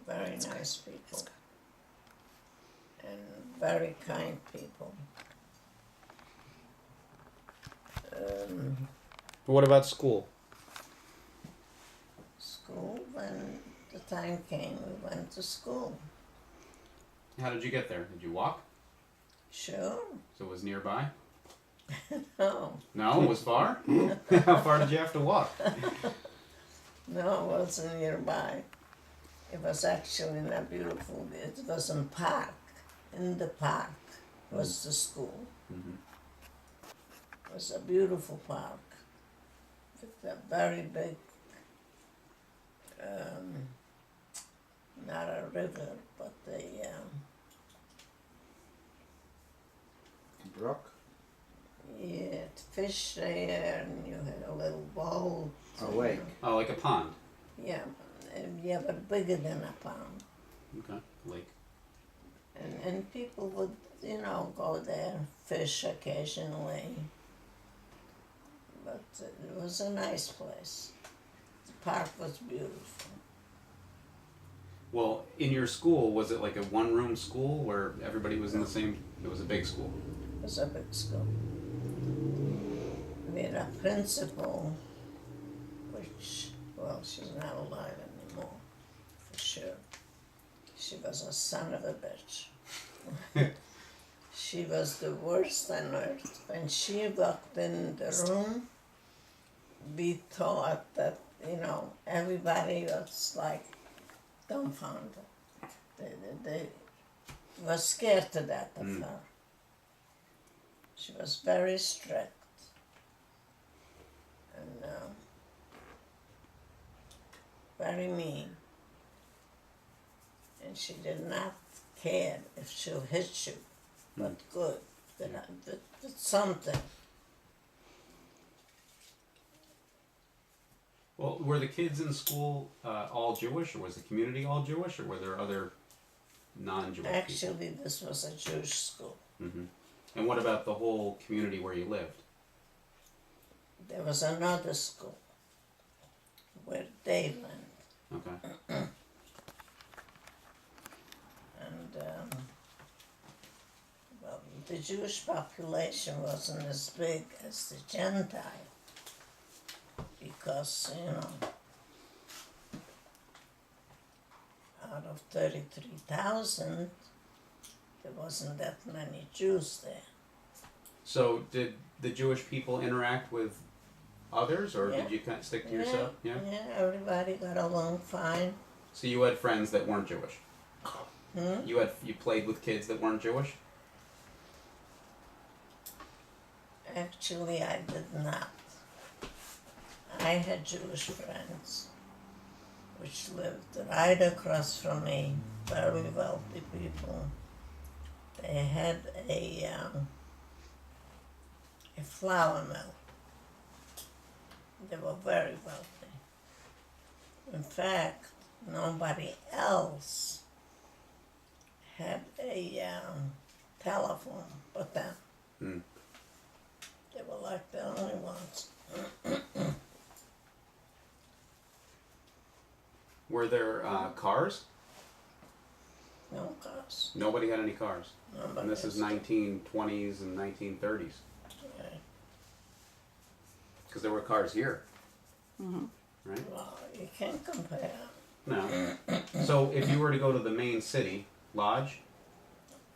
very nice people. And very kind people. What about school? School, when the time came, we went to school. How did you get there? Did you walk? Sure. So it was nearby? No, No, it was far? How far did you have to walk? no, it wasn't nearby. It was actually in a beautiful, it was in park. In the park was the school. Mm-hmm. It was a beautiful park with a very big, not a river, but Brook? you had fish there and you had a little boat. A lake. Oh, like a pond. Yeah, yeah, but bigger than a pond. Okay, lake. And people would, go there, fish occasionally. But it was a nice place. The park was beautiful. Well, in your school, was it like a one-room school where everybody was in the same? It was a big school. It was a big school. We had a principal, which, well, she's not alive anymore, for sure. She was a son of a bitch. She was the worst on earth. When she walked in the room, we thought that, everybody was like dumbfounded. They were scared to death of her. She was very strict. And very mean. And she did not care if she'll hit you, but good, with something. Well, were the kids in school all Jewish, or was the community all Jewish, or were there other non-Jewish people? Actually, this was a Jewish school. Mm-hmm. And what about the whole community where you lived? There was another school where they went. Okay. And, well, the Jewish population wasn't as big as the Gentile. Because, out of 33,000, there wasn't that many Jews there. So did the Jewish people interact with others, or Yeah. did you kind of stick to yourself? Yeah, everybody got along fine. So you had friends that weren't Jewish? Hmm? You played with kids that weren't Jewish? Actually, I did not. I had Jewish friends which lived right across from me, very wealthy people. They had a flour mill. They were very wealthy. In fact, nobody else had a telephone but them. Hmm. They were like the only ones. Were there cars? No cars. Nobody had any cars. Nobody And this is has- 1920s and 1930s. Yeah. Because there were cars here. Mm-hmm. Right? Well, you can't compare. No. So if you were to go to the main city, Lodge,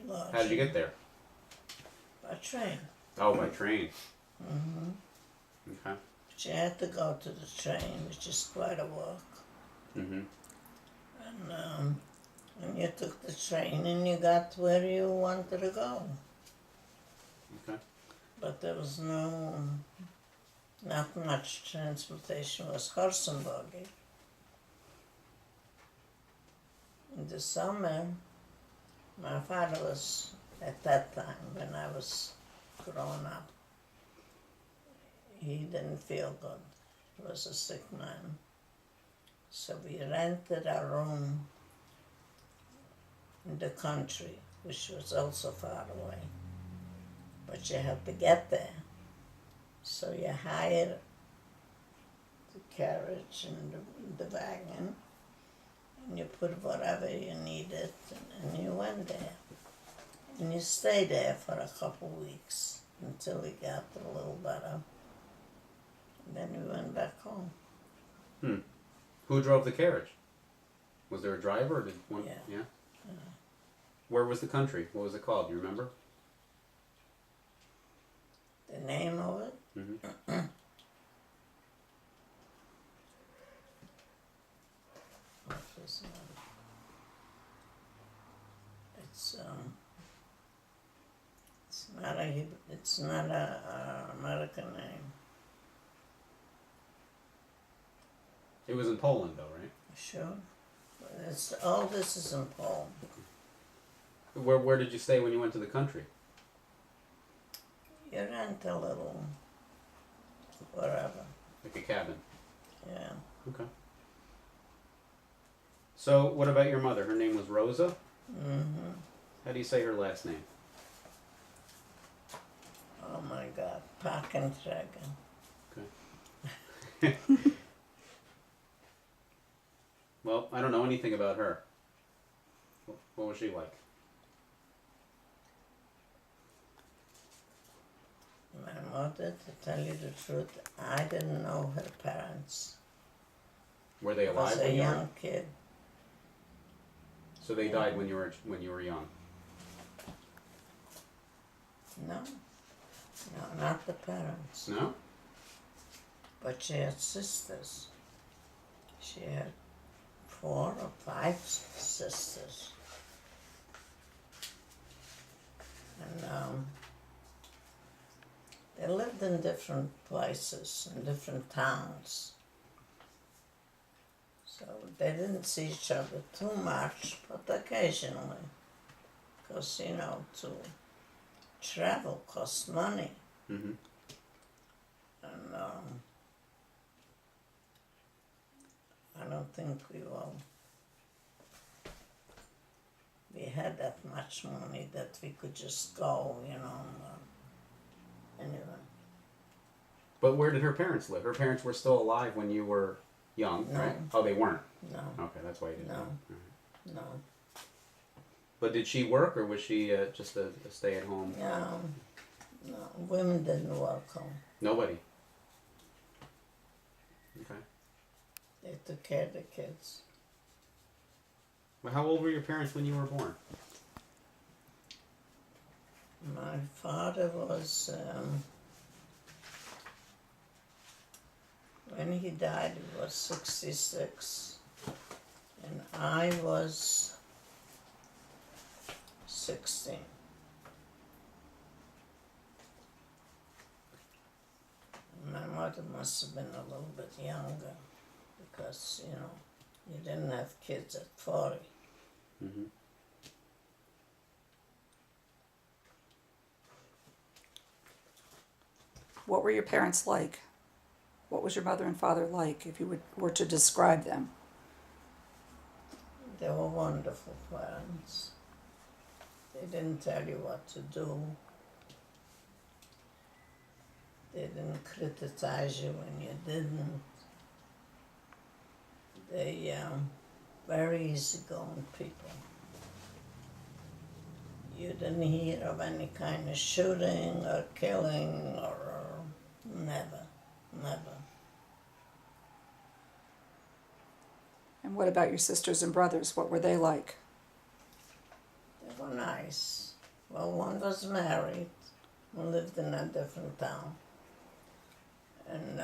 Lodge. how did you get there? By train. Oh, by train. Mm-hmm. Okay. But you had to go to the train, which is quite a walk. Mm-hmm. And you took the train and you got where you wanted to go. Okay. But there was not much transportation. It was horse and buggy. In the summer, my father was, at that time, when I was growing up, he didn't feel good. He was a sick man. So we rented a room in the country, which was also far away. But you had to get there. So you hired the carriage and the wagon, and you put whatever you needed, and you went there. And you stayed there for a couple weeks until it got a little better. And then we went back home. Who drove the carriage? Was there a driver or did one? Yeah. Where was the country? What was it called? Do you remember? The name of it? Mm-hmm. What was it? It's not a American name. It was in Poland, though, right? Sure. All this is in Poland. Where did you stay when you went to the country? You rent a little wherever. Like a cabin. Yeah. Okay. So, what about your mother? Her name was Rosa? Mm-hmm. How do you say her last name? Oh my God. Pakenträger. Okay. Well, I don't know anything about her. What was she like? My mother, to tell you the truth, I didn't know her parents. Were they I alive was a when you were? young kid. So they died when you were young. No. No, not the parents. No? But she had sisters. She had 4 or 5 sisters. And they lived in different places, in different towns. So they didn't see each other too much, but occasionally. Because, to travel costs money. Mm-hmm. And I don't think we had that much money that we could just go, anyway. But where did her parents live? Her parents were still alive when you were young, No. right? Oh, they weren't? No, Okay, that's why you didn't No. know. All right. no, But did she work or was she just a stay-at-home? no, women didn't work home. Nobody? Okay. They took care of the kids. Well, how old were your parents when you were born? My father was, when he died, he was 66, and I was 16. My mother must have been a little bit younger because, you didn't have kids at 40. Mm-hmm. What were your parents like? What was your mother and father like, if you were to describe them? They were wonderful parents. They didn't tell you what to do. They didn't criticize you when you didn't. They very easygoing people. You didn't hear of any kind of shooting or killing or never. And what about your sisters and brothers? What were they like? They were nice. Well, one was married, one lived in a different town. And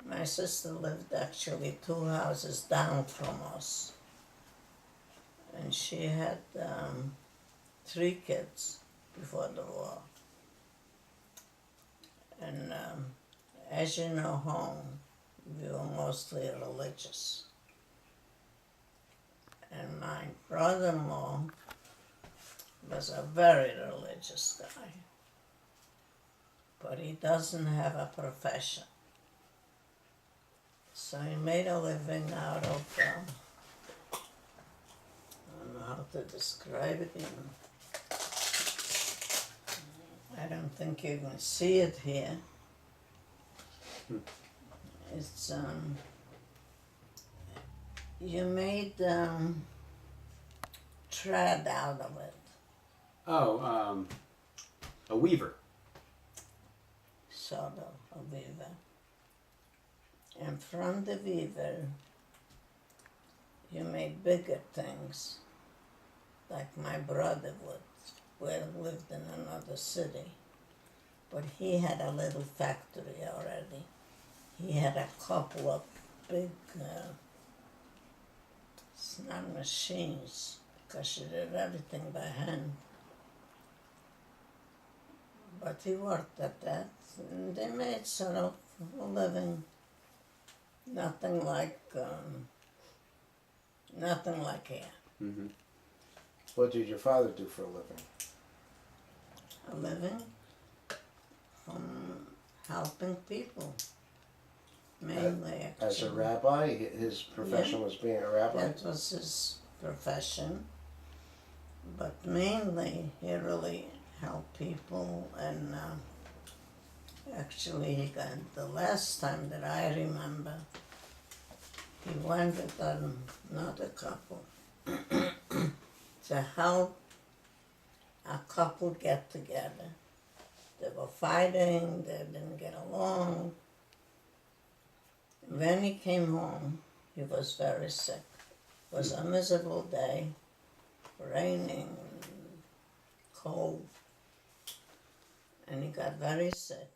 my sister lived actually 2 houses down from us. And she had 3 kids before the war. And as you know, home, we were mostly religious. And my brother-in-law was a very religious guy. But he doesn't have a profession. So he made a living out of, I don't know how to describe it even. I don't think you can see it here. You made thread out of it, Oh, a weaver. sort of, a weaver. And from the weaver, you made bigger things, like my brother would, where he lived in another city. But he had a little factory already. He had a couple of big, it's not machines, because she did everything by hand. But he worked at that, and they made sort of a living. Nothing like here. Mm-hmm. What did your father do for a living? A living from helping people, mainly actually. As a rabbi? His profession was being a rabbi? That was his profession, but mainly he really helped people, and actually he got, the last time that I remember, he went with another couple to help a couple get together. They were fighting, they didn't get along. When he came home, he was very sick. It was a miserable day, raining, cold, and he got very sick.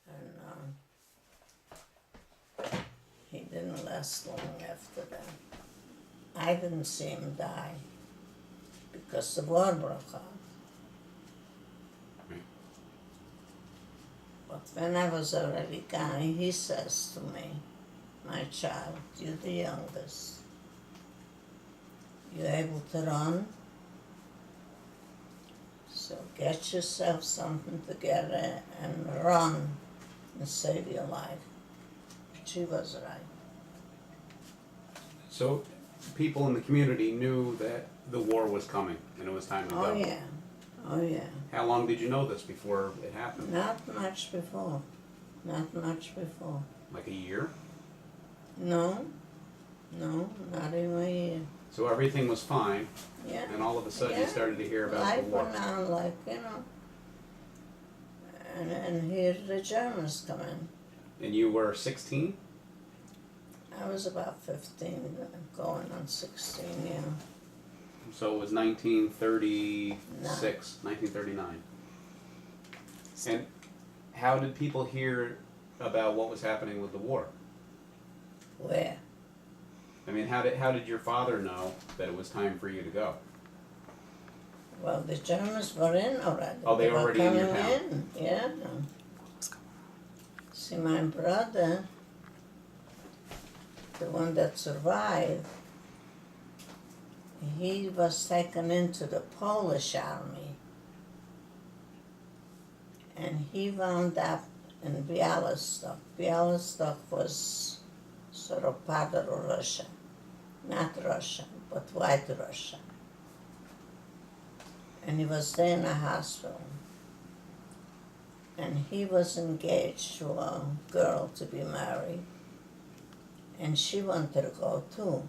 And he didn't last long after that. I didn't see him die because the war broke out. Right. But when I was already gone, he says to me, "My child, you're the youngest. You able to run? So get yourself something together and run and save your life." She was right. So people in the community knew that the war was coming and it was time to go. Oh yeah, oh yeah. How long did you know this before it happened? Not much before. Not much before. Like a year? No, not even a year. So everything was fine, Yeah. and all of a sudden you Yeah. started to hear about Life the war. went on like, and here the Germans come in. And you were 16? I was about 15, going on 16, yeah. So it was 1936, 1939. And how did people hear about what was happening with the war? Where? I mean, how did your father know that it was time for you to go? Well, the Germans were in already. Oh, they were already in your coming town. in, yeah. See, my brother, the one that survived, he was taken into the Polish army. And he wound up in Bialystok. Bialystok was sort of part of Russia. Not Russia, but White Russia. And he was there in a hospital. And he was engaged to a girl to be married. And she wanted to go too.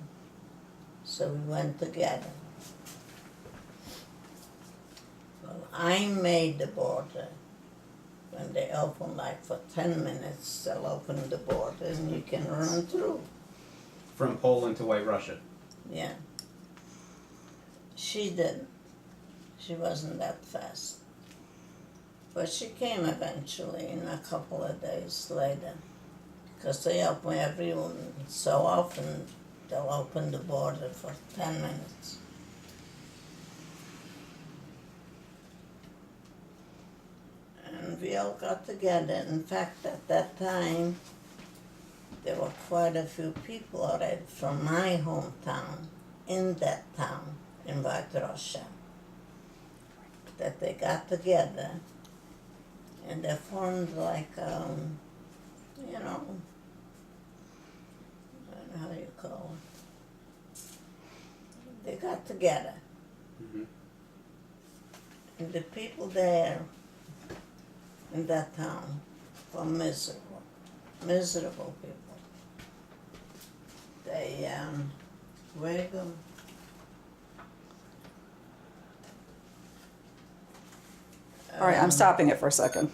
So we went together. Well, I made the border. When they open, like for 10 minutes, they'll open the border and you can run through. From Poland to White Russia. Yeah. She didn't. She wasn't that fast. But she came eventually in a couple of days later. Because they open every so often, they'll open the border for 10 minutes. And we all got together. In fact, at that time, there were quite a few people already from my hometown, in that town, in White Russia, that they got together and they formed like, I don't know how you call it. They got together. Mm-hmm. And the people there in that town were miserable people. where you go? All right, I'm stopping it for a second.